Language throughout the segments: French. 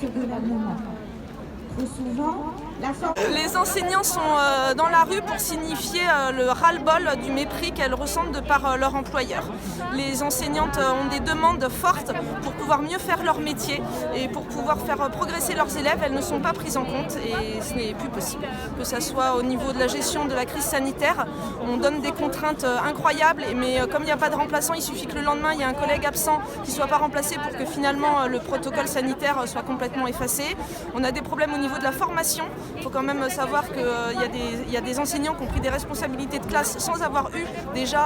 ce gouvernement. Trop souvent, les enseignants sont dans la rue pour signifier le ras-le-bol du mépris qu'elles ressentent de par leur employeur. Les enseignantes ont des demandes fortes pour pouvoir mieux faire leur métier et pour pouvoir faire progresser leurs élèves. Elles ne sont pas prises en compte et ce n'est plus possible. Que ce soit au niveau de la gestion de la crise sanitaire, on donne des contraintes incroyables, mais comme il n'y a pas de remplaçant, il suffit que le lendemain il y ait un collègue absent qui ne soit pas remplacé pour que finalement le protocole sanitaire soit complètement effacé. On a des problèmes au niveau de la formation. Il faut quand même savoir qu'il y a des enseignants qui ont pris des responsabilités de classe sans avoir eu déjà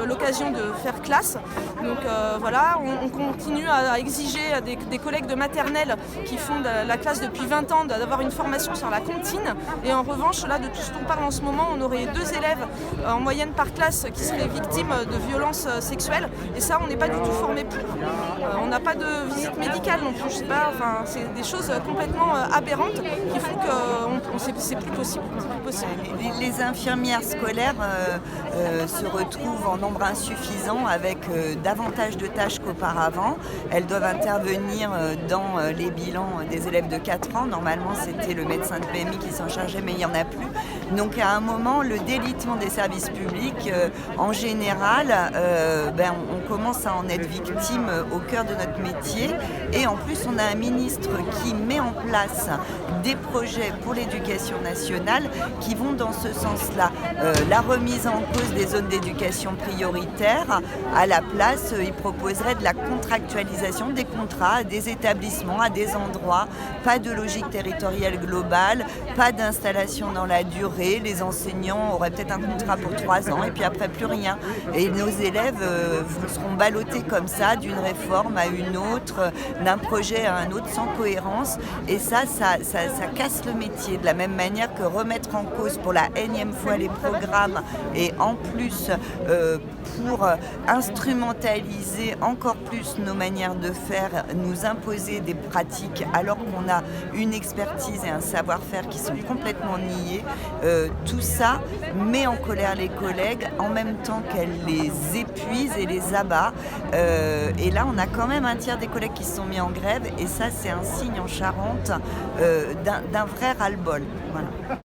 l'occasion de faire classe. Donc voilà, on continue à exiger à des collègues de maternelle qui font de la classe depuis 20 ans d'avoir une formation sur la comptine. Et en revanche, là, de tout ce dont on parle en ce moment, on aurait 2 élèves en moyenne par classe qui seraient victimes de violences sexuelles. Et ça, on n'est pas du tout formé pour. On n'a pas de visite médicale non plus. Je sais pas, enfin, c'est des choses complètement aberrantes qui font que c'est plus possible. Les infirmières scolaires se retrouvent en nombre insuffisant avec davantage de tâches qu'auparavant. Elles doivent intervenir dans les bilans des élèves de 4 ans. Normalement, c'était le médecin de PMI qui s'en chargeait, mais il n'y en a plus. Donc à un moment, le délitement des services publics, en général, on commence à en être victime au cœur de notre métier. Et en plus, on a un ministre qui met en place des projets pour l'éducation nationale qui vont dans ce sens-là. La remise en cause des zones d'éducation prioritaire, à la place, il proposerait de la contractualisation des contrats à des établissements, à des endroits, pas de logique territoriale globale, pas d'installation dans la durée. Les enseignants auraient peut-être un contrat pour 3 ans et puis après plus rien. Et nos élèves seront ballottés comme ça, d'une réforme à une autre, d'un projet à un autre, sans cohérence. Et ça casse le métier, de la même manière que remettre en cause pour la énième fois les programmes et en plus pour instrumentaliser encore plus nos manières de faire, nous imposer des pratiques alors qu'on a une expertise et un savoir-faire qui sont complètement niés. Tout ça met en colère les collègues en même temps qu'elle les épuise et les abat. Et là, on a quand même un tiers des collègues qui se sont mis en grève et ça, c'est un signe en Charente d'un vrai ras-le-bol. Voilà.